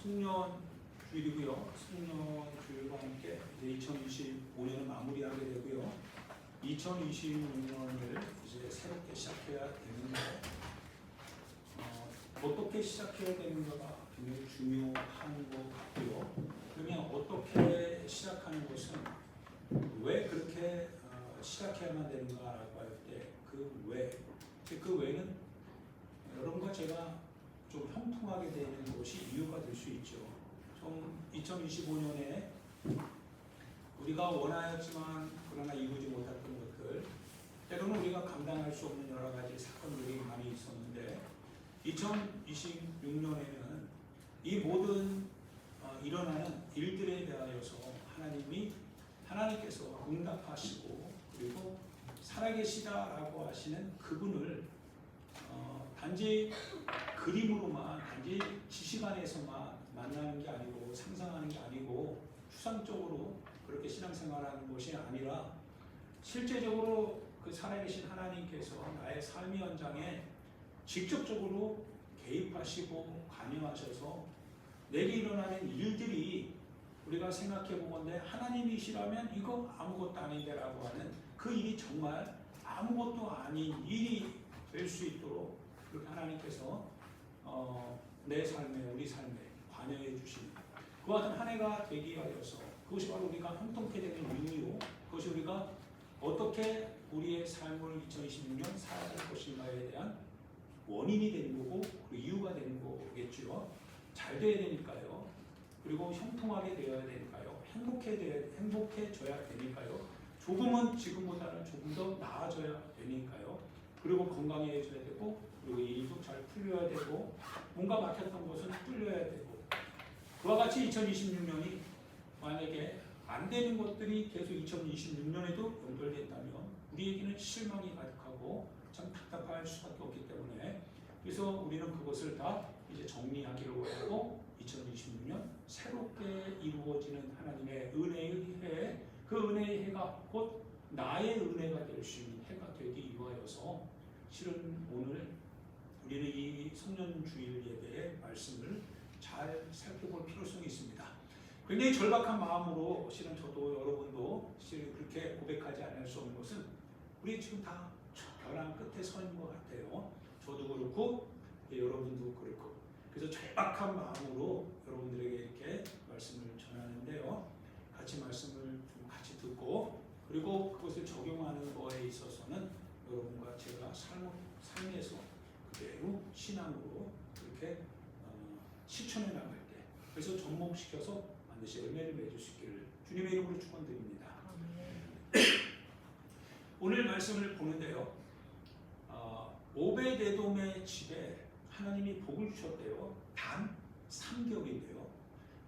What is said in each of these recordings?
송년주일이고요. 송년주일과 함께 이제 2025년을 마무리하게 되고요. 2026년을 이제 새롭게 시작해야 되는데 어떻게 시작해야 되는가가 굉장히 중요한 것 같고요. 그러면 어떻게 시작하는 것은 왜 그렇게 시작해야만 되는가라고 할 때 그 외는 여러분과 제가 좀 형통하게 되는 것이 이유가 될 수 있죠. 좀 2025년에 우리가 원하였지만 그러나 이루지 못했던 것들, 때로는 우리가 감당할 수 없는 여러 가지 사건들이 많이 있었는데 2026년에는 이 모든 일어나는 일들에 대하여서 하나님께서 응답하시고 그리고 살아계시다라고 하시는 그분을 단지 그림으로만 단지 지식 안에서만 만나는 게 아니고 상상하는 게 아니고 추상적으로 그렇게 신앙생활하는 것이 아니라 실제적으로 그 살아계신 하나님께서 나의 삶의 현장에 직접적으로 개입하시고 관여하셔서 내게 일어나는 일들이 우리가 생각해 보건대 하나님이시라면 이거 아무것도 아닌데라고 하는 그 일이 정말 아무것도 아닌 일이 될 수 있도록 그렇게 하나님께서 내 삶에 우리 삶에 관여해 주신 그와 같은 한 해가 되기 위하여서 그것이 바로 우리가 형통케 되는 이유, 그것이 우리가 어떻게 우리의 삶을 2026년 살아갈 것인가에 대한 원인이 되는 거고 그 이유가 되는 거겠죠. 잘 돼야 되니까요. 그리고 형통하게 되어야 되니까요. 행복해져야 되니까요. 조금은 지금보다는 조금 더 나아져야 되니까요. 그리고 건강해져야 되고 그리고 일도 잘 풀려야 되고 뭔가 막혔던 것은 뚫려야 되고 그와 같이 2026년이 만약에 안 되는 것들이 계속 2026년에도 연결된다면 우리에게는 실망이 가득하고 참 답답할 수밖에 없기 때문에 그래서 우리는 그것을 다 이제 정리하기로 하고 2026년 새롭게 이루어지는 하나님의 은혜의 해, 그 은혜의 해가 곧 나의 은혜가 될 수 있는 해가 되기 위하여서 실은 오늘 우리는 이 성년주일 예배의 말씀을 잘 살펴볼 필요성이 있습니다. 굉장히 절박한 마음으로 실은 저도 여러분도 실은 그렇게 고백하지 않을 수 없는 것은 우리 지금 다 벼랑 끝에 서 있는 것 같아요. 저도 그렇고 여러분도 그렇고 그래서 절박한 마음으로 여러분들에게 이렇게 말씀을 전하는데요. 같이 말씀을 좀 같이 듣고 그리고 그것을 적용하는 거에 있어서는 여러분과 제가 삶에서 그대로 신앙으로 그렇게 실천해 나갈 때 그래서 접목시켜서 반드시 열매를 맺을 수 있기를 주님의 이름으로 축원드립니다. 오늘 말씀을 보는데요. 오베데돔의 집에 하나님이 복을 주셨대요. 단 3개월인데요.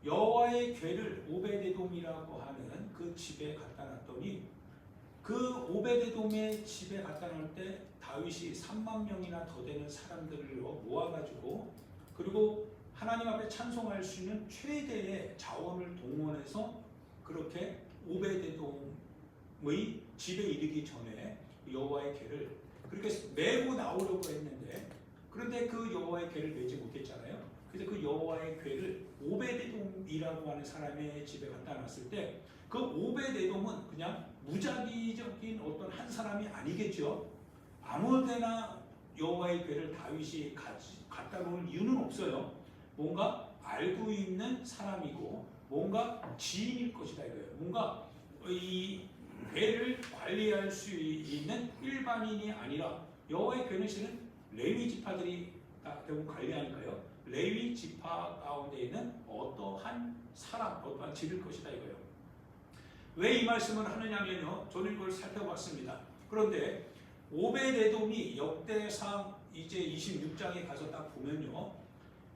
여호와의 궤를 오베데돔이라고 하는 그 집에 갖다 놨더니 그 오베데돔의 집에 갖다 놓을 때 다윗이 3만 명이나 더 되는 사람들을 모아가지고 그리고 하나님 앞에 찬송할 수 있는 최대의 자원을 동원해서 그렇게 오베데돔의 집에 이르기 전에 여호와의 궤를 그렇게 메고 나오려고 했는데 그런데 그 여호와의 궤를 메지 못했잖아요. 그래서 그 여호와의 궤를 오베데돔이라고 하는 사람의 집에 갖다 놨을 때 그 오베데돔은 그냥 무작위적인 어떤 한 사람이 아니겠죠. 아무데나 여호와의 궤를 다윗이 갖다 놓을 이유는 없어요. 뭔가 알고 있는 사람이고 뭔가 지인일 것이다 이거예요. 뭔가 이 궤를 관리할 수 있는 일반인이 아니라 여호와의 궤는 실은 레위 지파들이 대부분 관리하니까요. 레위 지파 가운데 있는 어떠한 사람, 어떠한 집일 것이다 이거예요. 왜 이 말씀을 하느냐면요. 저는 이걸 살펴봤습니다. 그런데 오베데돔이 역대상 이제 26장에 가서 딱 보면요.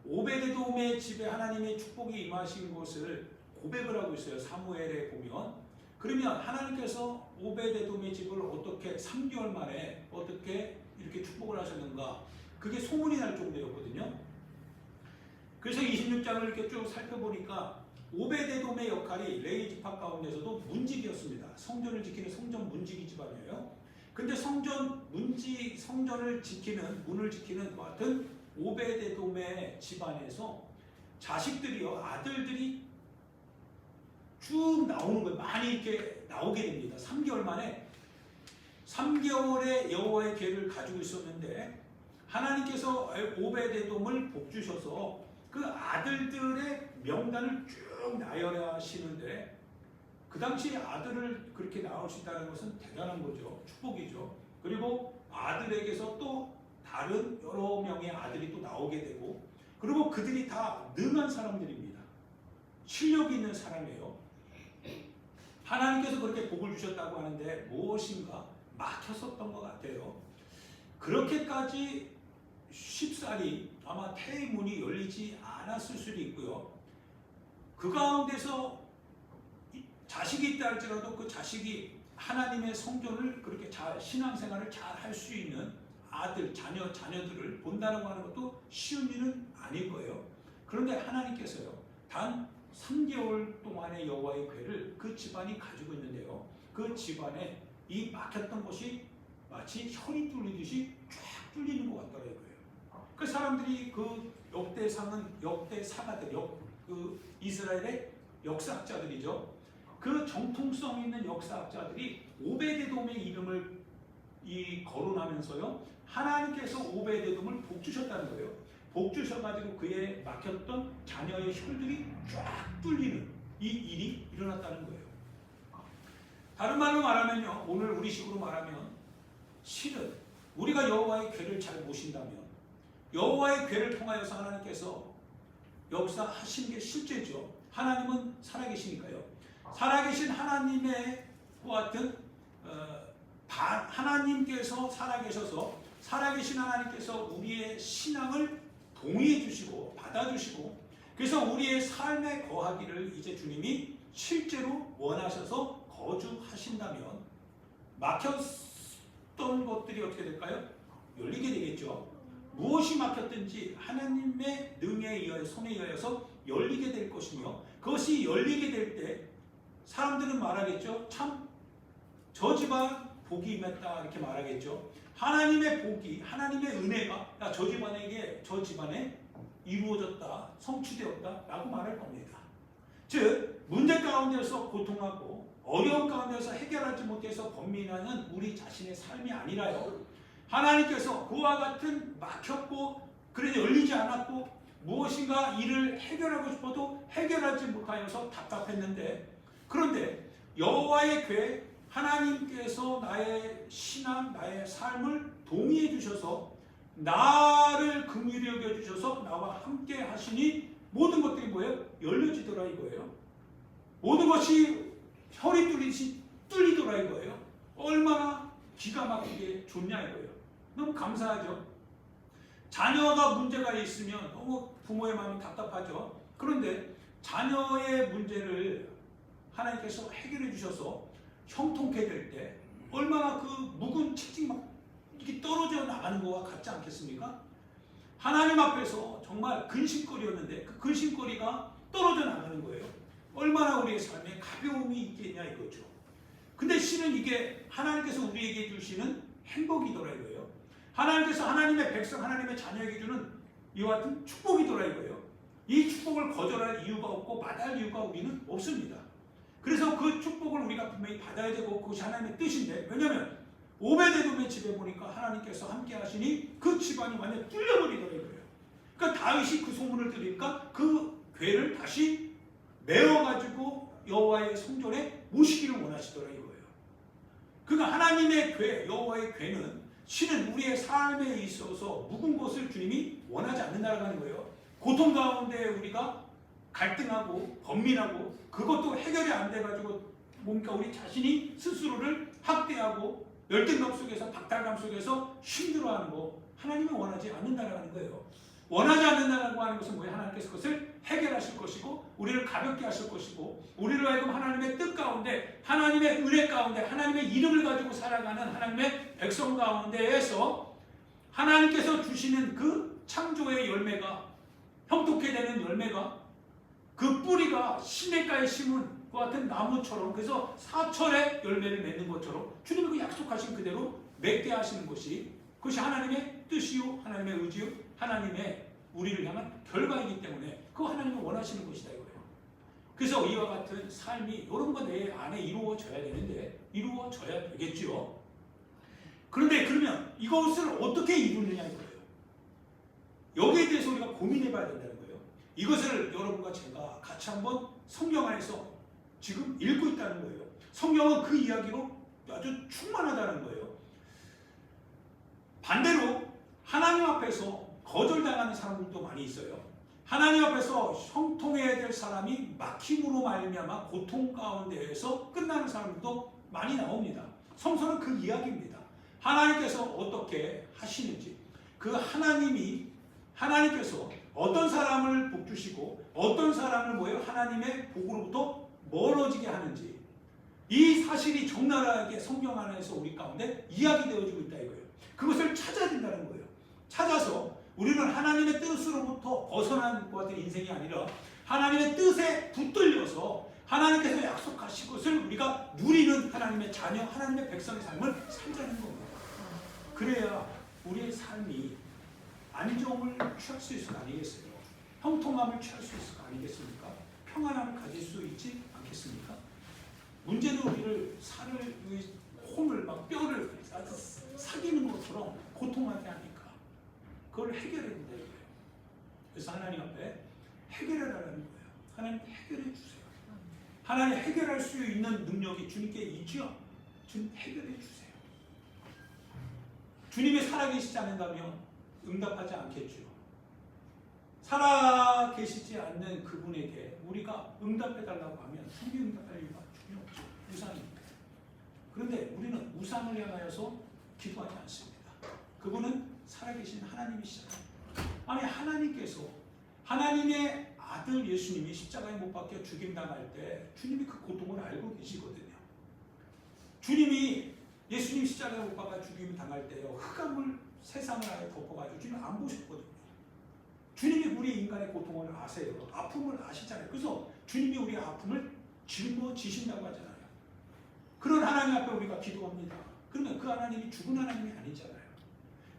오베데돔의 집에 하나님의 축복이 임하신 것을 고백을 하고 있어요. 사무엘에 보면. 그러면 하나님께서 오베데돔의 집을 어떻게 3개월 만에 어떻게 이렇게 축복을 하셨는가? 그게 소문이 날 정도였거든요. 그래서 26장을 이렇게 쭉 살펴보니까 오베데돔의 역할이 레위 지파 가운데서도 문직이었습니다. 성전을 지키는 성전 문직이 집안이에요. 근데 성전을 지키는 문을 지키는 것 같은 오베데돔의 집안에서 자식들이요, 아들들이 쭉 나오는 거예요. 많이 이렇게 나오게 됩니다. 3개월 만에 3개월의 여호와의 계를 가지고 있었는데 하나님께서 오베데돔을 복주셔서 그 아들들의 명단을 쭉 나열하시는데 그 당시 아들을 그렇게 낳을 수 있다는 것은 대단한 거죠. 축복이죠. 그리고 아들에게서 또 다른 여러 명의 아들이 또 나오게 되고 그리고 그들이 다 능한 사람들입니다. 실력이 있는 사람이에요. 하나님께서 그렇게 복을 주셨다고 하는데 무엇인가 막혔었던 것 같아요. 그렇게까지 쉽사리 아마 태의 문이 열리지 않았을 수도 있고요. 그 가운데서 자식이 있다 할지라도 그 자식이 하나님의 성전을 그렇게 잘 신앙생활을 잘 할 수 있는 아들, 자녀들을 본다는 것도 쉬운 일은 아닐 거예요. 그런데 하나님께서요, 단 3개월 동안의 여호와의 궤를 그 집안이 가지고 있는데요. 그 집안에 이 막혔던 것이 마치 혈이 뚫리듯이 쫙 뚫리는 것 같더라고요. 그 사람들이 그 역대사가들, 그 이스라엘의 역사학자들이죠. 그 정통성 있는 역사학자들이 오베데돔의 이름을 거론하면서요, 하나님께서 오베데돔을 복주셨다는 거예요. 복주셔가지고 그의 막혔던 자녀의 혈들이 쫙 뚫리는 이 일이 일어났다는 거예요. 다른 말로 말하면요, 오늘 우리식으로 말하면 실은 우리가 여호와의 궤를 잘 모신다면 여호와의 궤를 통하여서 하나님께서 역사하신 게 실제죠. 하나님은 살아계시니까요. 살아계신 하나님의 같은 하나님께서 살아계셔서 살아계신 하나님께서 우리의 신앙을 동의해 주시고 받아주시고 그래서 우리의 삶에 거하기를 이제 주님이 실제로 원하셔서 거주하신다면 막혔던 것들이 어떻게 될까요? 열리게 되겠죠. 무엇이 막혔든지 하나님의 능에 의하여 손에 의하여서 열리게 될 것이며 그것이 열리게 될 때 사람들은 말하겠죠. 참 저 집안 복이 임했다 이렇게 말하겠죠. 하나님의 복이 하나님의 은혜가 저 집안에 이루어졌다 성취되었다 라고 말할 겁니다. 즉 문제 가운데서 고통하고 어려움 가운데서 해결하지 못해서 번민하는 우리 자신의 삶이 아니라요. 하나님께서 그와 같은 막혔고 그래도 열리지 않았고 무엇인가 일을 해결하고 싶어도 해결하지 못하여서 답답했는데 그런데 여호와의 궤 하나님께서 나의 신앙 나의 삶을 동의해 주셔서 나를 긍휼히 여겨 주셔서 나와 함께 하시니 모든 것들이 뭐예요? 열려지더라 이거예요. 모든 것이 혈이 뚫리듯이 뚫리더라 이거예요. 얼마나 기가 막히게 좋냐 이거예요. 너무 감사하죠. 자녀가 문제가 있으면 너무 부모의 마음이 답답하죠. 그런데 자녀의 문제를 하나님께서 해결해 주셔서 형통케 될 때 얼마나 그 묵은 책임이 막 이렇게 떨어져 나가는 것과 같지 않겠습니까? 하나님 앞에서 정말 근심거리였는데 그 근심거리가 떨어져 나가는 거예요. 얼마나 우리의 삶에 가벼움이 있겠냐 이거죠. 근데 실은 이게 하나님께서 우리에게 주시는 행복이더라 이거예요. 하나님께서 하나님의 백성, 하나님의 자녀에게 주는 이와 같은 축복이더라 이거예요. 이 축복을 거절할 이유가 없고 마다할 이유가 우리는 없습니다. 그래서 그 축복을 우리가 분명히 받아야 되고 그것이 하나님의 뜻인데 왜냐하면 오베데돔의 집에 보니까 하나님께서 함께 하시니 그 집안이 완전 뚫려버리더라 이거예요. 그러니까 다윗이 그 소문을 들으니까 그 궤를 다시 메어가지고 여호와의 성전에 모시기를 원하시더라 이거예요. 그러니까 하나님의 궤, 여호와의 궤는 실은 우리의 삶에 있어서 묵은 것을 주님이 원하지 않는다는 하는 거예요. 고통 가운데 우리가 갈등하고 번민하고 그것도 해결이 안 돼가지고 뭔가 우리 자신이 스스로를 학대하고 열등감 속에서 박탈감 속에서 힘들어하는 거 하나님은 원하지 않는다는 거예요. 원하지 않는다고 하는 것은 뭐예요? 하나님께서 그것을 해결하실 것이고 우리를 가볍게 하실 것이고 우리를 하여금 하나님의 뜻 가운데 하나님의 은혜 가운데 하나님의 이름을 가지고 살아가는 하나님의 백성 가운데에서 하나님께서 주시는 그 창조의 열매가 형통케 되는 열매가 그 뿌리가 시냇가에 심은 것 같은 나무처럼 그래서 사철의 열매를 맺는 것처럼 주님이 그 약속하신 그대로 맺게 하시는 것이 그것이 하나님의 뜻이요 하나님의 의지요 하나님의 우리를 향한 결과이기 때문에 그거 하나님은 원하시는 것이다 이거예요. 그래서 이와 같은 삶이 여러분과 내 안에 이루어져야 되는데 이루어져야 되겠죠. 그런데 그러면 이것을 어떻게 이루느냐 이거예요. 여기에 대해서 우리가 고민해 봐야 된다는 거예요. 이것을 여러분과 제가 같이 한번 성경 안에서 지금 읽고 있다는 거예요. 성경은 그 이야기로 아주 충만하다는 거예요. 반대로 하나님 앞에서 거절당하는 사람들도 많이 있어요. 하나님 앞에서 형통해야 될 사람이 막힘으로 말미암아 고통 가운데에서 끝나는 사람들도 많이 나옵니다. 성서는 그 이야기입니다. 하나님께서 어떻게 하시는지, 그 하나님께서 어떤 사람을 복 주시고 어떤 사람을 뭐예요? 하나님의 복으로부터 멀어지게 하는지, 이 사실이 적나라하게 성경 안에서 우리 가운데 이야기되어지고 있다 이거예요. 그것을 찾아야 된다는 거예요. 찾아서 우리는 하나님의 뜻으로부터 벗어난 것 같은 인생이 아니라 하나님의 뜻에 붙들려서 하나님께서 약속하신 것을 우리가 누리는 하나님의 자녀, 하나님의 백성의 삶을 살자는 겁니다. 그래야 우리의 삶이 안정을 취할 수 있을 거 아니겠어요? 형통함을 취할 수 있을 거 아니겠습니까? 평안함을 가질 수 있지 않겠습니까? 문제는 우리를 살을 홈을 막 뼈를 사귀는 것처럼 고통하게 하니까 그걸 해결해야 된다 이거예요. 그래서 하나님 앞에 해결해달라는 거예요. 하나님 해결해 주세요. 하나님 해결할 수 있는 능력이 주님께 있죠. 주님 해결해 주세요. 주님이 살아계시지 않는다면 응답하지 않겠죠. 살아계시지 않는 그분에게 우리가 응답해달라고 하면 성경 응답할 이유가 전혀 없죠. 우상입니다. 그런데 우리는 우상을 향하여서 기도하지 않습니다. 그분은 살아계신 하나님이시잖아요. 아니 하나님께서 하나님의 아들 예수님이 십자가에 못 박혀 죽임당할 때 주님이 그 고통을 알고 계시거든요. 주님이 예수님 십자가에 못 박아 죽임당할 때요, 흑암을 세상을 아예 덮어가지고 주님 안 보셨거든요. 주님이 우리 인간의 고통을 아세요. 아픔을 아시잖아요. 그래서 주님이 우리의 아픔을 짊어지신다고 하잖아요. 그런 하나님 앞에 우리가 기도합니다. 그러면 그 하나님이 죽은 하나님이 아니잖아요.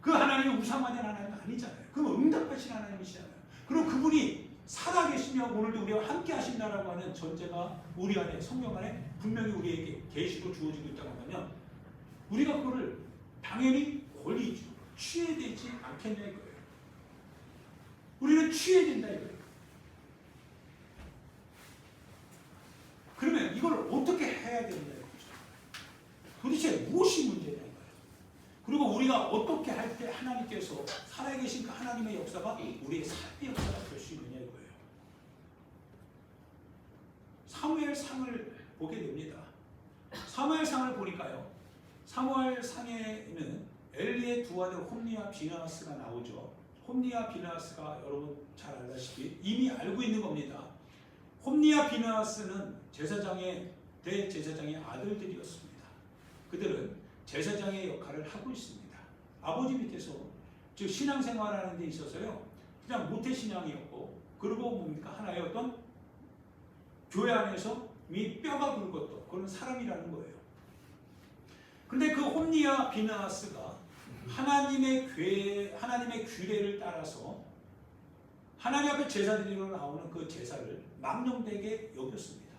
그 하나님이 우상화된 하나님이 아니잖아요. 그럼 응답하신 하나님이시잖아요. 그리고 그분이 살아계시며 오늘도 우리와 함께 하신다라고 하는 전제가 우리 안에, 성경 안에 분명히 우리에게 계시로 주어지고 있다고 하면 우리가 그거를 당연히 권리죠. 취해야 되지 않겠냐 이거예요. 우리는 취해야 된다 이거예요. 그러면 이걸 어떻게 해야 된다 이거죠. 도대체 무엇이 문제냐 이거예요. 그리고 우리가 어떻게 할 때 하나님께서 살아계신 그 하나님의 역사가 우리의 삶의 역사가 될 수 있느냐 이거예요. 사무엘상을 보게 됩니다. 사무엘상을 보니까요, 사무엘상에는 엘리의 두 아들 홈니와 비느하스가 나오죠. 홈니와 비느하스가 여러분 잘 알다시피 이미 알고 있는 겁니다. 홈니와 비느하스는 대제사장의 아들들이었습니다. 그들은 제사장의 역할을 하고 있습니다. 아버지 밑에서, 즉 신앙생활하는 데 있어서요, 그냥 모태신앙이었고, 그리고 뭡니까 하나의 어떤 교회 안에서 뼈가 굵었던 그런 사람이라는 거예요. 근데 그 홈니와 비느하스가 하나님의 규례를 따라서 하나님 앞에 제사드리러 나오는 그 제사를 망령되게 여겼습니다.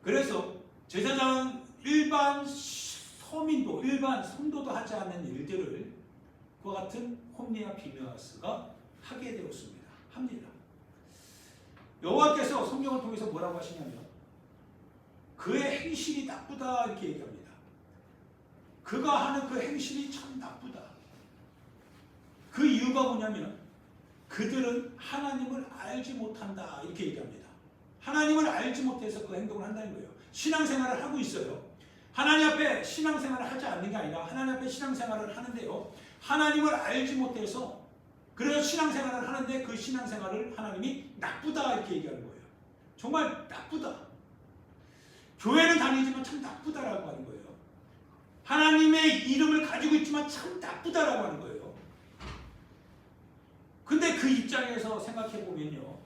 그래서 제사장은 일반 서민도, 일반 성도도 하지 않는 일들을 그와 같은 홈니와 비느하스가 하게 되었습니다. 합니다. 여호와께서 성경을 통해서 뭐라고 하시냐면 그의 행실이 나쁘다 이렇게 얘기합니다. 그가 하는 그 행실이 참 나쁘다. 그 이유가 뭐냐면 그들은 하나님을 알지 못한다 이렇게 얘기합니다. 하나님을 알지 못해서 그 행동을 한다는 거예요. 신앙생활을 하고 있어요. 하나님 앞에 신앙생활을 하지 않는 게 아니라 하나님 앞에 신앙생활을 하는데요, 하나님을 알지 못해서 그래서 신앙생활을 하는데 그 신앙생활을 하나님이 나쁘다 이렇게 얘기하는 거예요. 정말 나쁘다. 교회는 다니지만 참 나쁘다라고 하는 거예요. 하나님의 이름을 가지고 있지만 참 나쁘다라고 하는 거예요. 근데 그 입장에서 생각해 보면요,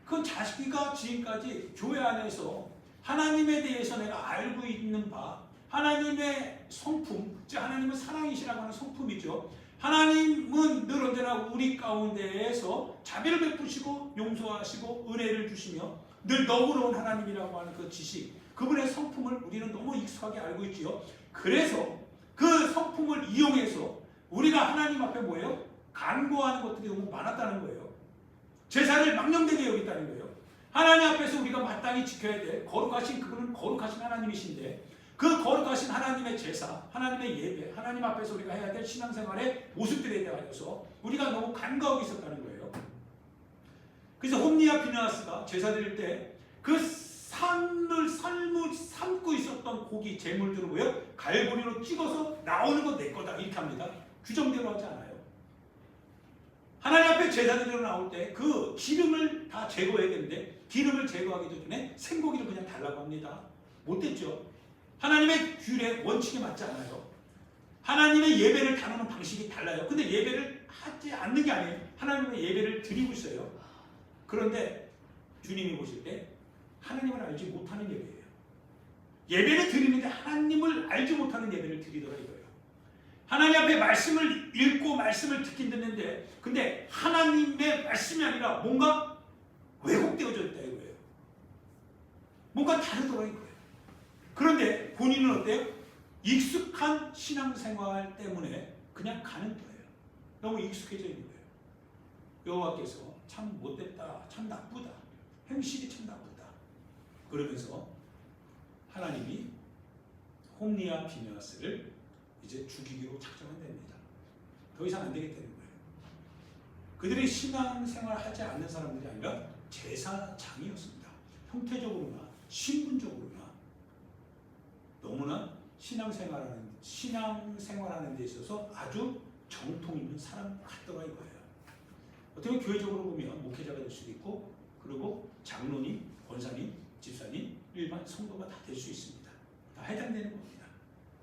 그건 자기가 지금까지 교회 안에서 하나님에 대해서 내가 알고 있는 바, 하나님의 성품, 즉 하나님은 사랑이시라고 하는 성품이죠. 하나님은 늘 언제나 우리 가운데에서 자비를 베푸시고 용서하시고 은혜를 주시며 늘 너그러운 하나님이라고 하는 그 지식, 그분의 성품을 우리는 너무 익숙하게 알고 있지요. 그래서 그 성품을 이용해서 우리가 하나님 앞에 뭐예요? 간구하는 것들이 너무 많았다는 거예요. 제사를 망령되게 여겼다는 거예요. 하나님 앞에서 우리가 마땅히 지켜야 돼. 거룩하신 그분은 거룩하신 하나님이신데 그 거룩하신 하나님의 제사, 하나님의 예배, 하나님 앞에서 우리가 해야 될 신앙생활의 모습들에 대하여서 우리가 너무 간과하고 있었다는 거예요. 그래서 홈리와 비느하스가 제사 드릴 때 그 삶을 삶고 있었던 고기 제물들을 뭐예요? 갈고리로 찍어서 나오는 건 내 거다 이렇게 합니다. 규정대로 하지 않아요. 하나님 앞에 제사 드리러 나올 때 그 기름을 다 제거해야 되는데 기름을 제거하기 전에 생고기를 그냥 달라고 합니다. 못됐죠? 하나님의 규례 원칙에 맞지 않아요. 하나님의 예배를 다루는 방식이 달라요. 근데 예배를 하지 않는 게 아니에요. 하나님의 예배를 드리고 있어요. 그런데 주님이 보실 때 하나님을 알지 못하는 예배예요. 예배를 드리는데 하나님을 알지 못하는 예배를 드리더라 이거예요. 하나님 앞에 말씀을 읽고 말씀을 듣긴 듣는데 근데 하나님의 말씀이 아니라 뭔가 왜곡되어져 있다 이거예요. 뭔가 다르더라 이거예요. 그런데 본인은 어때요? 익숙한 신앙생활 때문에 그냥 가는 거예요. 너무 익숙해져 있는 거예요. 여호와께서 참 못됐다, 참 나쁘다, 행실이 참 나쁘다 그러면서 하나님이 홈리와 비느하스를 이제 죽이기로 작정한답니다. 더 이상 안 되겠다는 거예요. 그들이 신앙생활 하지 않는 사람들이 아니라 제사장이었습니다. 형태적으로나 신분적으로나 너무나 신앙생활하는 데 있어서 아주 정통 있는 사람 같더라 이거예요. 어떻게 교회적으로 보면 목회자가 될 수도 있고 그리고 장로님, 권사님, 집사님, 일반 성도가 다 될 수 있습니다. 다 해당되는 겁니다.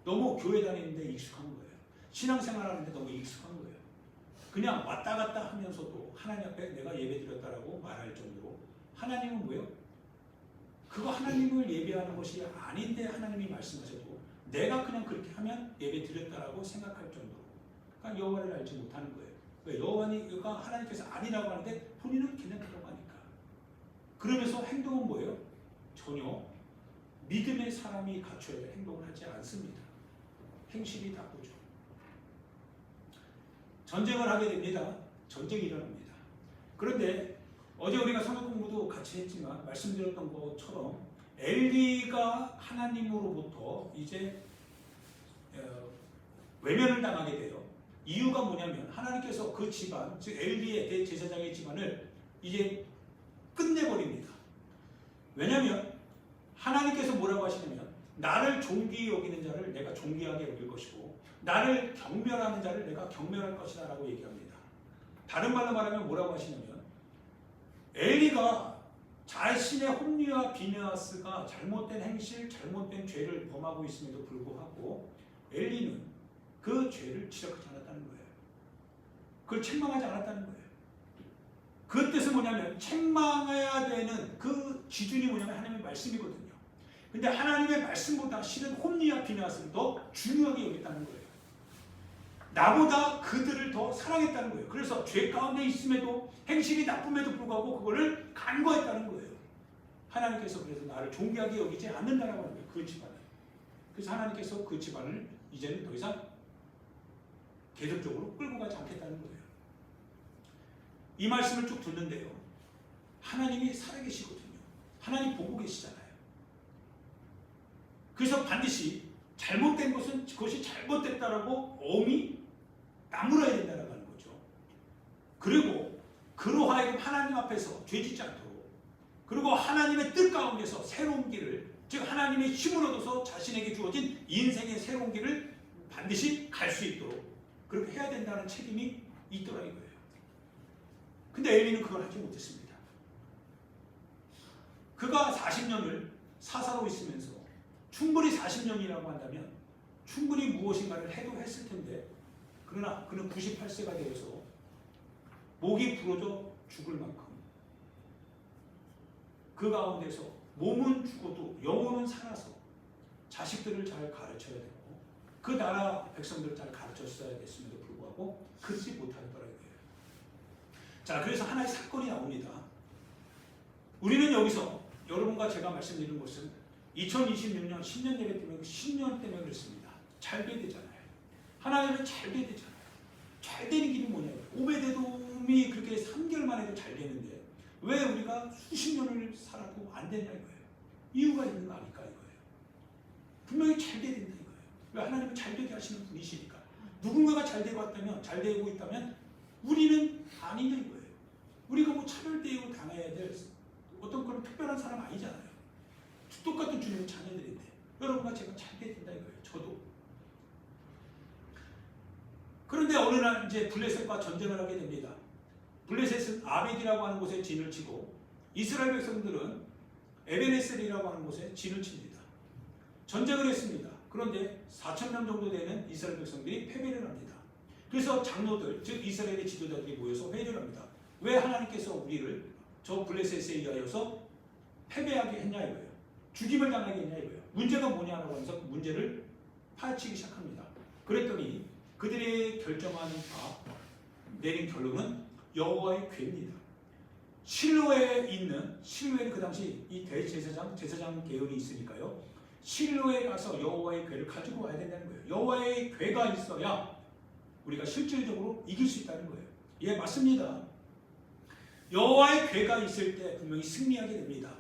너무 교회 다니는데 익숙한 거예요. 신앙생활하는데 너무 익숙한 거예요. 그냥 왔다 갔다 하면서도 하나님 앞에 내가 예배 드렸다라고 말할 정도로 하나님은 뭐예요? 그거 하나님을 예배하는 것이 아닌데 하나님이 말씀하셔도 내가 그냥 그렇게 하면 예배 드렸다라고 생각할 정도로 그러니까 여호와를 알지 못하는 거예요. 왜? 여호와가 하나님께서 아니라고 하는데 본인은 그냥 그러고 하니까. 그러면서 행동은 뭐예요? 전혀 믿음의 사람이 갖춰야 될 행동을 하지 않습니다. 행실이 나쁘죠. 전쟁을 하게 됩니다. 전쟁이 일어납니다. 그런데 어제 우리가 성경 공부도 같이 했지만 말씀드렸던 것처럼 엘리가 하나님으로부터 이제 외면을 당하게 돼요. 이유가 뭐냐면 하나님께서 그 집안, 즉 엘리의 대제사장의 집안을 이제 끝내버립니다. 왜냐하면 하나님께서 뭐라고 하시냐면 나를 존귀히 여기는 자를 내가 존귀하게 여길 것이고 나를 경멸하는 자를 내가 경멸할 것이다 라고 얘기합니다. 다른 말로 말하면 뭐라고 하시냐면 엘리가 자신의 홈리와 비느하스가 잘못된 행실, 잘못된 죄를 범하고 있음에도 불구하고 엘리는 그 죄를 지적하지 않았다는 거예요. 그걸 책망하지 않았다는 거예요. 그 뜻은 뭐냐면 책망해야 되는 그 기준이 뭐냐면 하나님의 말씀이거든요. 근데 하나님의 말씀보다 실은 홈리와 비느하스를 더 중요하게 여겼다는 거예요. 나보다 그들을 더 사랑했다는 거예요. 그래서 죄 가운데 있음에도 행실이 나쁨에도 불구하고 그거를 간과했다는 거예요. 하나님께서 그래서 나를 존귀하게 여기지 않는다라고 하는 거예요. 그 집안을. 그래서 하나님께서 그 집안을 이제는 더 이상 계속적으로 끌고 가지 않겠다는 거예요. 이 말씀을 쭉 듣는데요. 하나님이 살아계시거든요. 하나님 보고 계시잖아요. 그래서 반드시 잘못된 것은 그것이 잘못됐다라고 엄히 나무라야 된다는 거죠. 그리고 그로 하여금 하나님 앞에서 죄짓지 않도록 그리고 하나님의 뜻 가운데서 새로운 길을 즉 하나님의 힘을 얻어서 자신에게 주어진 인생의 새로운 길을 반드시 갈 수 있도록 그렇게 해야 된다는 책임이 있더라 이거예요. 근데 엘리는 그걸 하지 못했습니다. 그가 40년을 사사로 있으면서 충분히 40년이라고 한다면 충분히 무엇인가를 해도 했을 텐데 그러나 그는 98세가 되어서 목이 부러져 죽을 만큼 그 가운데서 몸은 죽어도 영혼은 살아서 자식들을 잘 가르쳐야 되고 그 나라 백성들을 잘 가르쳤어야 됐음에도 불구하고 불구하고 그러지 못하더라고요. 자, 그래서 하나의 사건이 나옵니다. 우리는 여기서 여러분과 제가 말씀드리는 것은 2026년 신년 예배 때문에 10년 때문에 그렇습니다. 잘 돼야 되잖아요. 하나님은 잘 돼야 되잖아요. 잘 되는 길이 뭐냐고요. 오베데돔이 그렇게 3개월 만에도 잘 되는데 왜 우리가 수십 년을 살아도 안 되냐 이거예요. 이유가 있는 거 아닐까 이거예요. 분명히 잘 돼야 된다 이거예요. 왜 하나님은 잘 되게 하시는 분이시니까. 누군가가 잘 되고 왔다면, 잘 되고 있다면 우리는 아니냐 이거예요. 우리가 뭐 차별대우 당해야 될 어떤 그런 특별한 사람 아니잖아요. 똑같은 주님의 자녀들인데 여러분과 제가 잘 돼야 된다 이거예요. 저도. 그런데 어느 날 이제 블레셋과 전쟁을 하게 됩니다. 블레셋은 아벡이라고 하는 곳에 진을 치고 이스라엘 백성들은 에베네셀이라고 하는 곳에 진을 칩니다. 전쟁을 했습니다. 그런데 4,000명 정도 되는 이스라엘 백성들이 패배를 합니다. 그래서 장로들, 즉 이스라엘의 지도자들이 모여서 회의를 합니다. 왜 하나님께서 우리를 저 블레셋에 의하여서 패배하게 했냐 이거예요. 죽임을 당하게 했냐 이거예요. 문제가 뭐냐라고 하면서 그 문제를 파헤치기 시작합니다. 그랬더니 그들이 결정한 내린 결론은 여호와의 궤입니다. 실로에 있는, 실로에는 그 당시 이 제사장 계열이 있으니까요. 실로에 가서 여호와의 궤를 가지고 와야 된다는 거예요. 여호와의 궤가 있어야 우리가 실질적으로 이길 수 있다는 거예요. 예, 맞습니다. 여호와의 궤가 있을 때 분명히 승리하게 됩니다.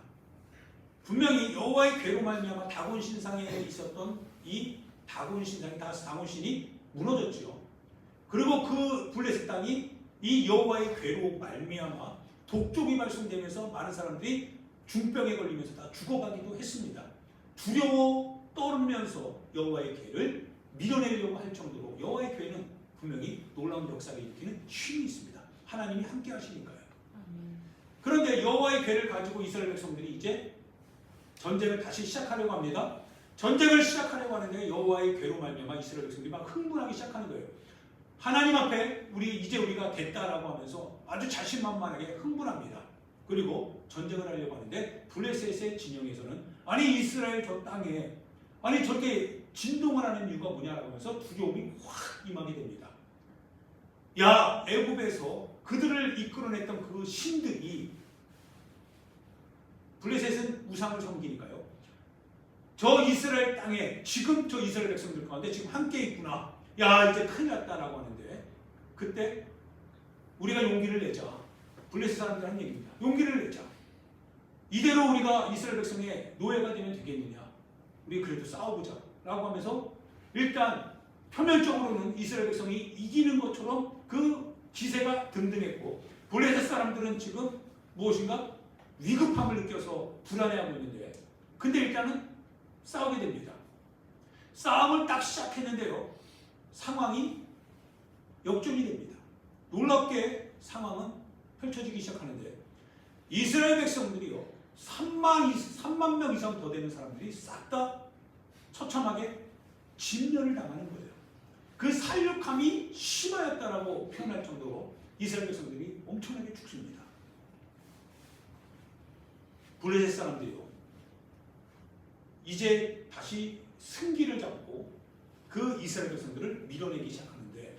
분명히 여호와의 궤로 말미암아 다곤 신상에 있었던 이 다곤 신상이 다곤 신이 무너졌죠. 그리고 그 블레셋 땅이 이 여호와의 궤로 말미암아 독종이 발생되면서 많은 사람들이 중병에 걸리면서 다 죽어가기도 했습니다. 두려워 떨면서 여호와의 궤를 밀어내려고 할 정도로 여호와의 궤는 분명히 놀라운 역사를 일으키는 힘이 있습니다. 하나님이 함께 하시니까요. 그런데 여호와의 궤를 가지고 이스라엘 백성들이 이제 전쟁을 다시 시작하려고 합니다. 전쟁을 시작하려고 하는데 여호와의 궤로 말미암아 이스라엘 백성들이 막 흥분하기 시작하는 거예요. 하나님 앞에 이제 우리가 됐다라고 하면서 아주 자신만만하게 흥분합니다. 그리고 전쟁을 하려고 하는데 블레셋의 진영에서는 아니 이스라엘 저 땅에 아니 저렇게 진동을 하는 이유가 뭐냐라고 하면서 두려움이 확 임하게 됩니다. 야, 애굽에서 그들을 이끌어냈던 그 신들이 블레셋은 우상을 섬기니까요. 저 이스라엘 땅에 지금 저 이스라엘 백성들 가운데 지금 함께 있구나. 야, 이제 큰일 났다라고 하는데 그때 우리가 용기를 내자. 블레셋 사람들 한 얘기입니다. 용기를 내자. 이대로 우리가 이스라엘 백성의 노예가 되면 되겠느냐. 우리 그래도 싸워보자 라고 하면서 일단 표면적으로는 이스라엘 백성이 이기는 것처럼 그 기세가 등등했고 블레셋 사람들은 지금 무엇인가 위급함을 느껴서 불안해하고 있는데 근데 일단은 싸우게 됩니다. 싸움을 딱 시작했는데요. 상황이 역전이 됩니다. 놀랍게 상황은 펼쳐지기 시작하는데 이스라엘 백성들이요. 3만 명 이상 더 되는 사람들이 싹 다 처참하게 진멸을 당하는 거예요. 그 살육함이 심하였다라고 표현할 정도로 이스라엘 백성들이 엄청나게 죽습니다. 블레셋 사람들이요. 이제 다시 승기를 잡고 그 이스라엘 백성들을 밀어내기 시작하는데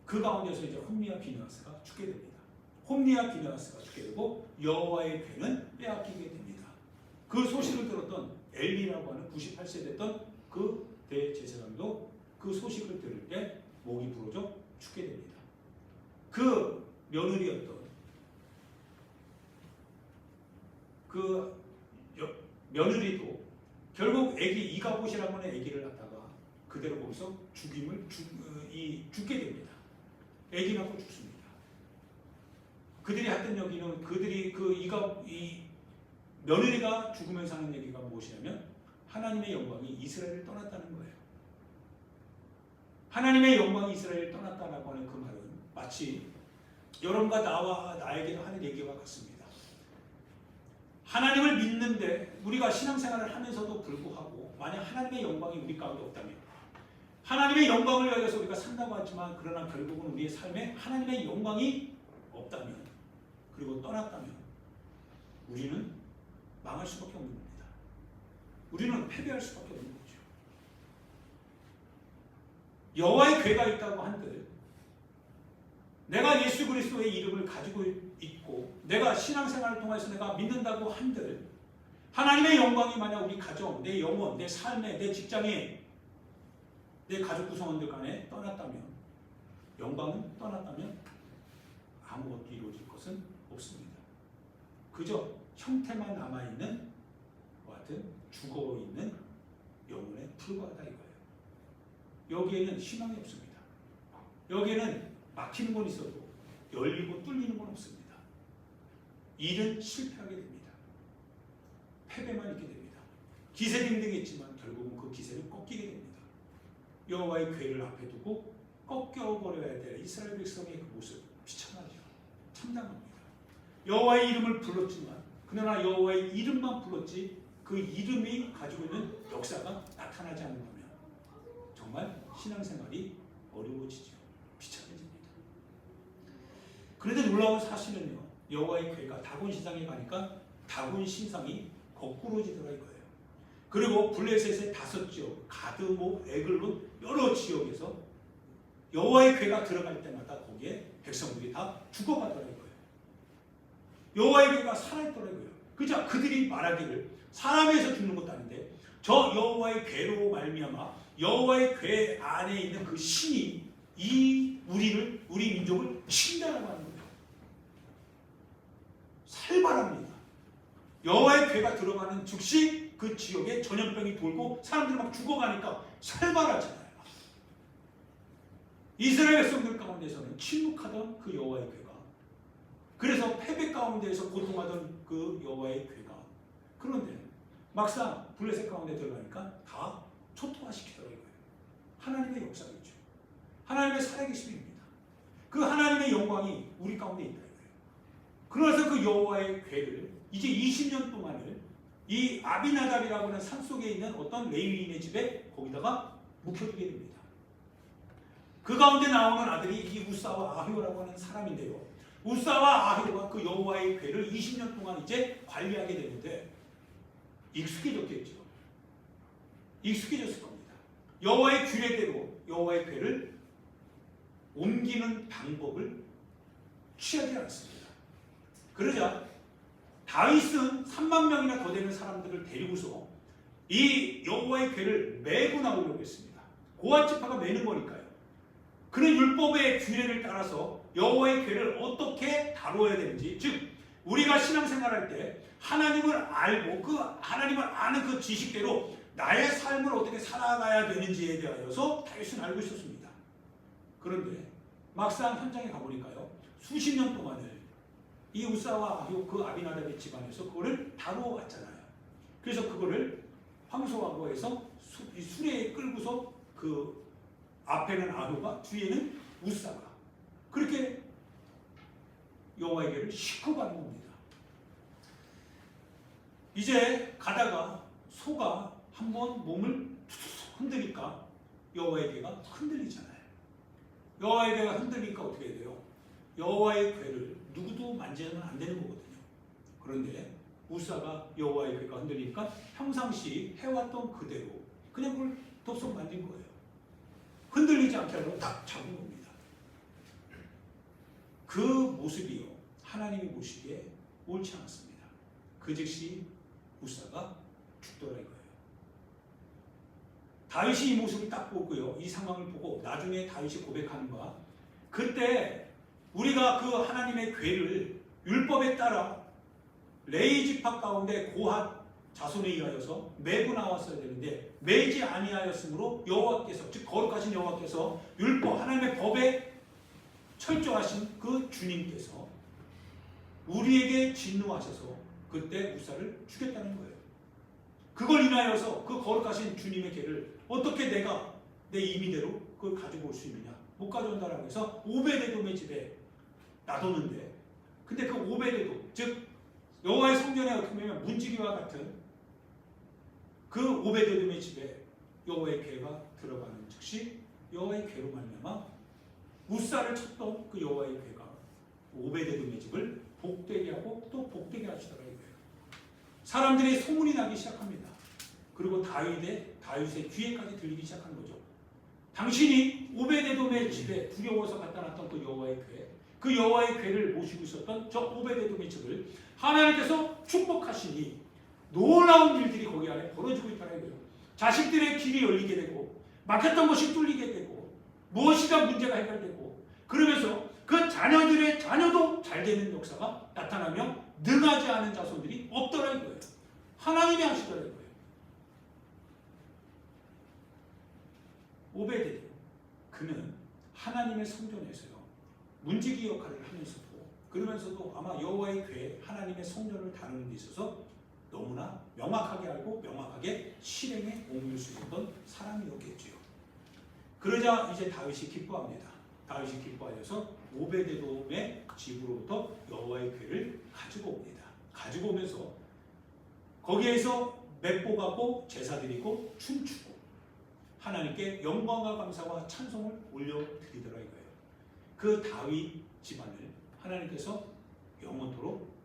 그 가운데서 이제 홈리와 비느하스가 죽게 됩니다. 홈리와 비느하스가 죽게 되고 여호와의 궤는 빼앗기게 됩니다. 그 소식을 들었던 엘리라고 하는 98세 됐던 그 대제사장도 그 소식을 들을 때 목이 부러져 죽게 됩니다. 그 며느리였던 그 며느리도 결국 애기 이가봇이라고 하는 애기를 갖다가 그대로 거기서 죽게 됩니다. 애기 낳고 죽습니다. 그들이 했던 얘기는 그들이 이 며느리가 죽으면서 하는 얘기가 무엇이냐면 하나님의 영광이 이스라엘을 떠났다는 거예요. 하나님의 영광이 이스라엘을 떠났다라고 하는 그 말은 마치 여러분과 나와 나에게도 하는 얘기와 같습니다. 하나님을 믿는데 우리가 신앙생활을 하면서도 불구하고 만약 하나님의 영광이 우리 가운데 없다면 하나님의 영광을 위해서 우리가 산다고 하지만 그러나 결국은 우리의 삶에 하나님의 영광이 없다면 그리고 떠났다면 우리는 망할 수밖에 없는 겁니다. 우리는 패배할 수밖에 없는 거죠. 여호와의 괴가 있다고 한들 내가 예수 그리스도의 이름을 가지고 있고 내가 신앙생활을 통해서 내가 믿는다고 한들 하나님의 영광이 만약 우리 가정, 내 영혼, 내 삶에, 내 직장에, 내 가족 구성원들 간에 떠났다면, 영광은 떠났다면 아무것도 이루어질 것은 없습니다. 그저 형태만 남아있는 것 같은 죽어있는 영혼에 불과하다 이거예요. 여기에는 희망이 없습니다. 여기에는 막히는 건 있어도 열리고 뚫리는 건 없습니다. 일은 실패하게 됩니다. 패배만 있게 됩니다. 기세등등했지만 결국은 그 기세를 꺾이게 됩니다. 여호와의 궤를 앞에 두고 꺾여버려야 될 이스라엘 백성의 그 모습 비참하죠. 참담합니다. 여호와의 이름을 불렀지만 그러나 여호와의 이름만 불렀지 그 이름이 가지고 있는 역사가 나타나지 않는다면 정말 신앙생활이 어려워지죠. 비참해집니다. 그런데 놀라운 사실은요. 여호와의 궤가 다곤 신상에 가니까 다곤 신상이 거꾸로지더라 이거예요. 그리고 블레셋의 5지역, 가드모, 에글론 여러 지역에서 여호와의 궤가 들어갈 때마다 거기에 백성들이 다 죽어가더라 이거예요. 여호와의 궤가 살아있더라고요. 그죠? 그들이 말하기를 사람에서 죽는 것도 아닌데 저 여호와의 궤로 말미암아 여호와의 궤 안에 있는 그 신이 우리 민족을 친다라고 하는 거예요. 살벌합니다. 여호와의 궤가 들어가는 즉시 그 지역에 전염병이 돌고 사람들이 막 죽어가니까 살벌하잖아요. 이스라엘 백성들 가운데서는 침묵하던 그 여호와의 궤가 그래서 패배 가운데에서 고통하던 그 여호와의 궤가 그런데 막상 블레셋 가운데 들어가니까 다 초토화시키더라고요. 하나님의 역사이죠. 하나님의 살아계심입니다. 그 하나님의 영광이 우리 가운데 있다. 그래서 그 여호와의 궤를 이제 20년 동안을 이 아비나답이라고 하는 산속에 있는 어떤 레위인의 집에 거기다가 묵혀두게 됩니다. 그 가운데 나오는 아들이 이 우사와 아히오라고 하는 사람인데요. 우사와 아히오가 그 여호와의 궤를 20년 동안 이제 관리하게 되는데 익숙해졌겠죠. 익숙해졌을 겁니다. 여호와의 규례대로 여호와의 궤를 옮기는 방법을 취하지 않습니다. 그러자 다윗은 3만 명이나 더 되는 사람들을 데리고서 이 여호와의 궤를 메고 나오려고 했습니다. 고핫 지파가 메는 거니까요. 그런 율법의 규례를 따라서 여호와의 궤를 어떻게 다루어야 되는지, 즉 우리가 신앙생활할 때 하나님을 알고 그 하나님을 아는 그 지식대로 나의 삶을 어떻게 살아가야 되는지에 대하여서 다윗은 알고 있었습니다. 그런데 막상 현장에 가보니까요. 수십 년 동안을 이 우사와 아히오 그 아비나답의 집안에서 그거를 다루어 왔잖아요. 그래서 그거를 황소하고 해서 수레에 끌고서 그 앞에는 아히오가 뒤에는 우사가 그렇게 여호와의 궤를 싣고 가는 겁니다. 이제 가다가 소가 한번 몸을 흔드니까 여호와의 궤가 흔들리잖아요. 여호와의 궤가 흔들리니까 어떻게 돼요? 여호와의 궤를 누구도 만지면 안 되는 거거든요. 그런데 우사가 여호와의 궤가 흔들리니까 평상시 해왔던 그대로 그냥 그걸 덥석 만진 거예요. 흔들리지 않게 하려고 딱 잡은 겁니다. 그 모습이요. 하나님이 보시기에 옳지 않았습니다. 그 즉시 우사가 죽더라 이거예요. 다윗이 이 모습을 딱 보고요. 이 상황을 보고 나중에 다윗이 고백하는 바 그때 우리가 그 하나님의 궤를 율법에 따라 레위 지파 가운데 고핫 자손에 의하여서 메고 나왔어야 되는데 메지 아니하였으므로 여호와께서 즉 거룩하신 여호와께서 율법 하나님의 법에 철저하신 그 주님께서 우리에게 진노하셔서 그때 우사를 죽였다는 거예요. 그걸 인하여서 그 거룩하신 주님의 궤를 어떻게 내가 내 임의대로 그걸 가지고 올 수 있느냐 못 가져온다라고 해서 오베데돔의 집에 놔뒀는데 근데 그 오베데돔 즉 여호와의 성전에 어떻게 보면 문지기와 같은 그 오베데돔의 집에 여호와의 궤가 들어가는 즉시 여호와의 궤로 말미암아 우사를 쳤던 그 여호와의 궤가 오베데돔의 집을 복되게 하고 또 복되게 하시더라 이거예요. 사람들이 소문이 나기 시작합니다. 그리고 다윗의 귀에까지 들리기 시작한 거죠. 당신이 오베데돔의 집에 두려워서 갖다 놨던 그 여호와의 궤, 그 여호와의 궤를 모시고 있었던 저 오베데돔의 집을 하나님께서 축복하시니 놀라운 일들이 거기 안에 벌어지고 있다는 거예요. 자식들의 길이 열리게 되고 막혔던 것이 뚫리게 되고 무엇이가 문제가 해결되고 그러면서 그 자녀들의 자녀도 잘 되는 역사가 나타나며 능하지 않은 자손들이 없더라는 거예요. 하나님이 하시더라는 거예요. 오베데돔, 그는 하나님의 성전에서요 문지기 역할을 하면서도 그러면서도 아마 여호와의 궤 하나님의 성전을 다루는 데 있어서 너무나 명확하게 알고 명확하게 실행에 옮길 수 있었던 사람이었겠지요. 그러자 이제 다윗이 기뻐합니다. 다윗이 기뻐하여서 오베데돔의 집으로부터 여호와의 궤를 가지고 옵니다. 가지고 오면서 거기에서 맷보가고 제사드리고 춤추고 하나님께 영광과 감사와 찬송을 올려드리더라 이거예요. 그 다윗 집안을 하나님께서 영원토록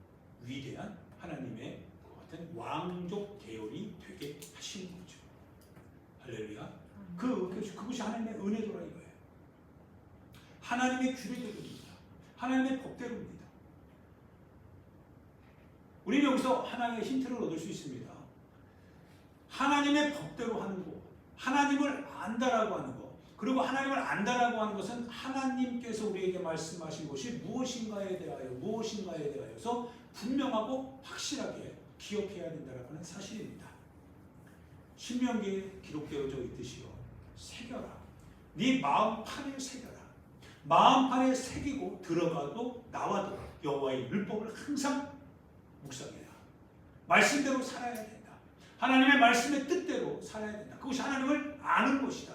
위대한 하나님의 같은 왕족 계열이 되게 하시는 거죠. 할렐루야. 그것이 하나님의 은혜도라 이거예요. 하나님의 규례대로입니다. 하나님의 법대로입니다. 우리는 여기서 하나님의 힌트를 얻을 수 있습니다. 하나님의 법대로 하는 거, 하나님을 안다라고 하는 거, 그리고 하나님을 안다라고 하는 것은 하나님께서 우리에게 말씀하신 것이 무엇인가에 대하여서 분명하고 확실하게 기억해야 된다라고 하는 사실입니다. 신명기에 기록되어져 있듯이요. 새겨라. 네 마음판에 새겨라. 마음판에 새기고 들어가도 나와도 여호와의 율법을 항상 묵상해라. 말씀대로 살아야 된다. 하나님의 말씀의 뜻대로 살아야 된다. 그것이 하나님을 아는 것이다.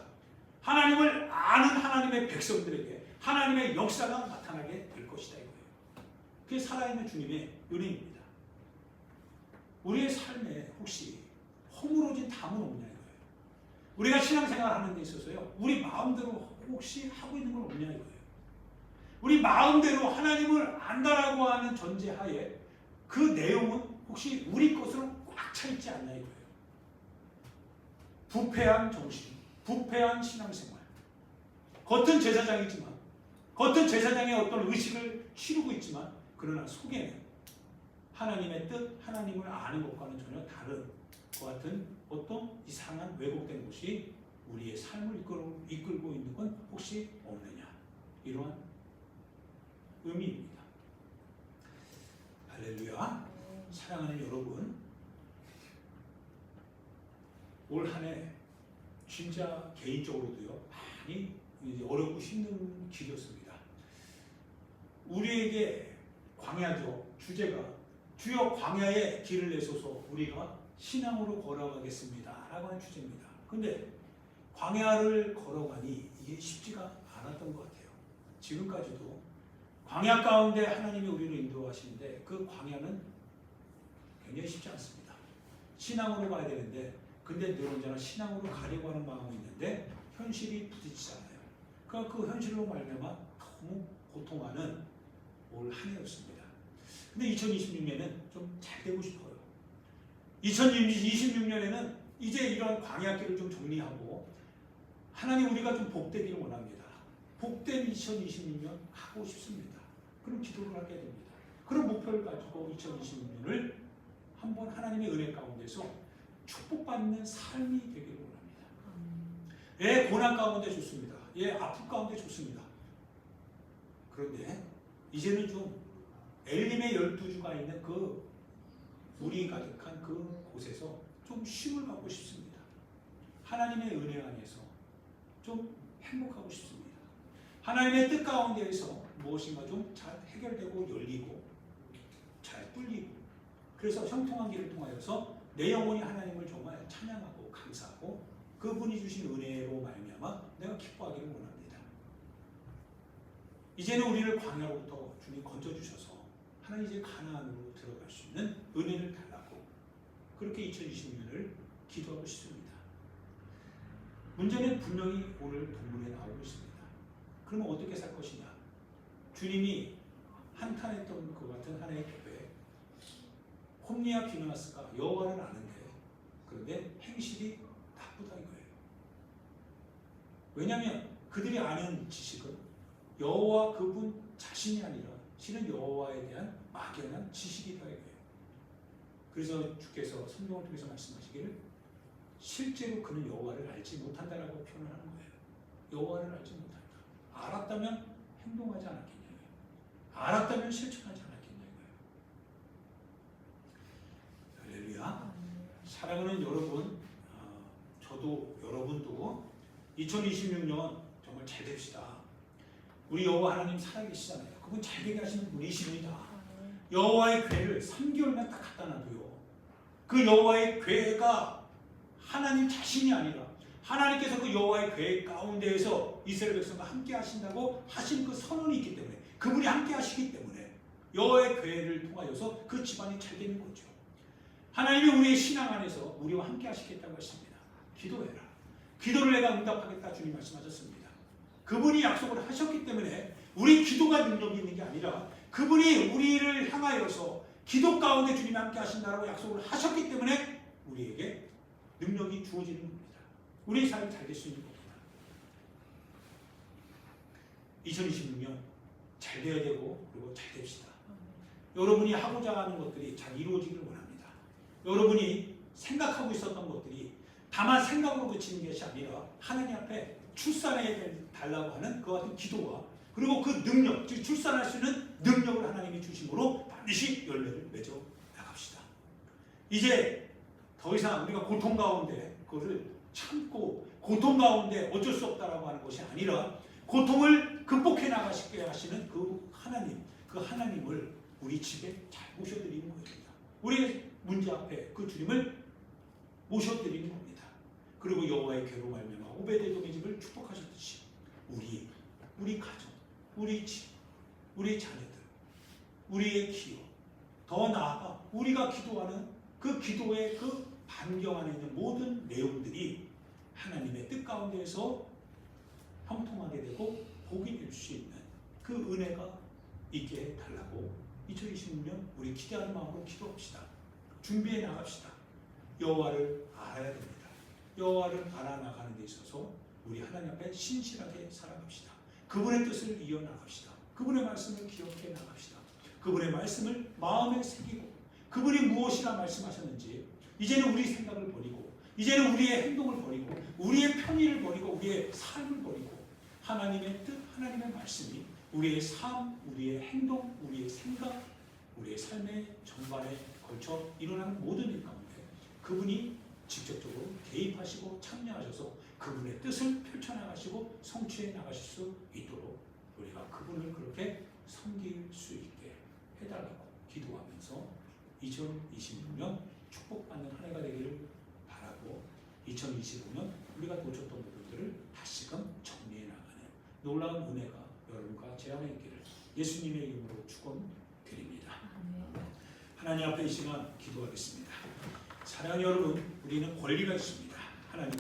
하나님을 아는 하나님의 백성들에게 하나님의 역사가 나타나게 될 것이다 이거예요. 그게 살아있는 주님의 은혜입니다. 우리의 삶에 혹시 허물어진 담은 없냐 이거예요. 우리가 신앙생활 하는 데 있어서요. 우리 마음대로 혹시 하고 있는 건 없냐 이거예요. 우리 마음대로 하나님을 안다라고 하는 전제하에 그 내용은 혹시 우리 것으로 꽉 차 있지 않냐 이거예요. 부패한 정신, 부패한 신앙생활. 겉은 제사장이지만, 겉은 제사장의 어떤 의식을 치르고 있지만, 그러나 속에는 하나님의 뜻, 하나님을 아는 것과는 전혀 다른 것 같은 어떤 이상한 왜곡된 것이 우리의 삶을 이끌고 있는 건 혹시 없느냐. 이러한 의미입니다. 할렐루야. 사랑하는 여러분, 올 한 해 진짜 개인적으로도요 많이 어렵고 힘든 길이었습니다. 우리에게 광야죠. 주제가 주여 광야에 길을 내소서 우리가 신앙으로 걸어가겠습니다 라고 하는 주제입니다. 근데 광야를 걸어가니 이게 쉽지가 않았던 것 같아요. 지금까지도 광야 가운데 하나님이 우리를 인도하시는데 그 광야는 굉장히 쉽지 않습니다. 신앙으로 가야 되는데 근데 늘 언제나 신앙으로 가려고 하는 마음이 있는데 현실이 부딪히잖아요. 그러니까 그 현실로 말미암아 너무 고통하는 올 한 해였습니다. 근데 2026년에는 좀 잘 되고 싶어요. 2026년에는 이제 이런 광야길을 좀 정리하고 하나님 우리가 좀 복되기를 원합니다. 복된 2026년 하고 싶습니다. 그럼 기도를 하게 됩니다. 그런 목표를 가지고 2026년을 한번 하나님의 은혜 가운데서 축복받는 삶이 되기를 원합니다. 예, 고난 가운데 좋습니다. 예, 아픔 가운데 좋습니다. 그런데 이제는 좀 엘림의 12주가 있는 그 물이 가득한 그 곳에서 좀 쉼을 갖고 싶습니다. 하나님의 은혜 안에서 좀 행복하고 싶습니다. 하나님의 뜻 가운데에서 무엇인가 좀 잘 해결되고 열리고 잘 뚫리고 그래서 형통한 길을 통하여서 내 영혼이 하나님을 정말 찬양하고 감사하고 그분이 주신 은혜로 말미암아 내가 기뻐하기를 원합니다. 이제는 우리를 광야로부터 주님 건져주셔서 하나님 이제 가나안으로 들어갈 수 있는 은혜를 달라고 그렇게 2020년을 기도하고 싶습니다. 문제는 분명히 오늘 본문에 나오고 있습니다. 그러면 어떻게 살 것이냐? 주님이 한탄했던 그 같은 하나의 교회 홈리아 비나스가 여호와를 아는데 그런데 행실이 나쁘다 이거예요. 왜냐하면 그들이 아는 지식은 여호와 그분 자신이 아니라 실은 여호와에 대한 막연한 지식이다 이거예요. 그래서 주께서 성경을 통해서 말씀하시기를 실제로 그는 여호와를 알지 못한다라고 표현을 하는 거예요. 여호와를 알지 못한다. 알았다면 행동하지 않았겠냐고요. 알았다면 실천하지 않았겠냐고요. 할렐루야. 사랑하는 여러분, 저도 여러분도 2026년 정말 잘 됩시다. 우리 여호와 하나님 살아계시잖아요. 그분 잘 되게 하시는 분이십니다. 여호와의 궤를 3개월만 딱 갖다 놔도요. 그 여호와의 궤가 하나님 자신이 아니라 하나님께서 그 여호와의 궤 가운데에서 이스라엘 백성과 함께 하신다고 하신 그 선언이 있기 때문에 그분이 함께 하시기 때문에 여호와의 궤를 통하여서 그 집안이 잘 되는 거죠. 하나님이 우리의 신앙 안에서 우리와 함께 하시겠다고 했습니다. 기도해라. 기도를 내가 응답하겠다 주님 말씀하셨습니다. 그분이 약속을 하셨기 때문에 우리 기도가 능력이 있는 게 아니라 그분이 우리를 향하여서 기도 가운데 주님이 함께 하신다라고 약속을 하셨기 때문에 우리에게 능력이 주어지는 겁니다. 우리의 삶이 잘 될 수 있는 겁니다. 2026년 잘 돼야 되고 그리고 잘 됩시다. 여러분이 하고자 하는 것들이 잘 이루어지기를 원합니다. 여러분이 생각하고 있었던 것들이 다만 생각으로 그치는 것이 아니라 하나님 앞에 출산해 달라고 하는 그 같은 기도와 그리고 그 능력, 즉 출산할 수 있는 능력을 하나님이 주심으로 반드시 열매를 맺어 나갑시다. 이제 더 이상 우리가 고통 가운데 그거를 참고 고통 가운데 어쩔 수 없다라고 하는 것이 아니라 고통을 극복해 나가시게 하시는 그 하나님을 우리 집에 잘 모셔드리는 겁니다. 우리의 문제 앞에 그 주님을 모셔드리는 겁니다. 그리고 여호와의 궤로 말미암아 오베데돔의 집을 축복하셨듯이 우리 가정, 우리 집, 우리 자녀들, 우리의 기업, 더 나아가 우리가 기도하는 그 기도의 그 반경 안에 있는 모든 내용들이 하나님의 뜻 가운데에서 형통하게 되고 복이 될 수 있는 그 은혜가 있게 해달라고 2026년 우리 기대하는 마음으로 기도합시다. 준비해 나갑시다. 여호와를 알아야 됩니다. 여호와를 알아나가는 데 있어서 우리 하나님 앞에 신실하게 살아갑시다. 그분의 뜻을 이어나갑시다. 그분의 말씀을 기억해 나갑시다. 그분의 말씀을 마음에 새기고 그분이 무엇이라 말씀하셨는지 이제는 우리 생각을 버리고 이제는 우리의 행동을 버리고 우리의 편의를 버리고 우리의 삶을 버리고 하나님의 뜻, 하나님의 말씀이 우리의 삶, 우리의 행동, 우리의 생각, 우리의 삶의 전반에 걸쳐 일어나는 모든 일 가운데 그분이 직접적으로 개입하시고 참여하셔서 그분의 뜻을 펼쳐나가시고 성취해 나가실 수 있도록 우리가 그분을 그렇게 섬길 수 있게 해달라고 기도하면서 2026년 축복받는 한 해가 되기를 바라고 2025년 우리가 놓쳤던 부분들을 다시금 정리해 나가는 놀라운 은혜가 여러분과 제 안에 있기를 예수님의 이름으로 축원드립니다. 하나님 앞에 이 시간 기도하겠습니다. 사랑하는 여러분, 우리는 권리가 있습니다. 하나님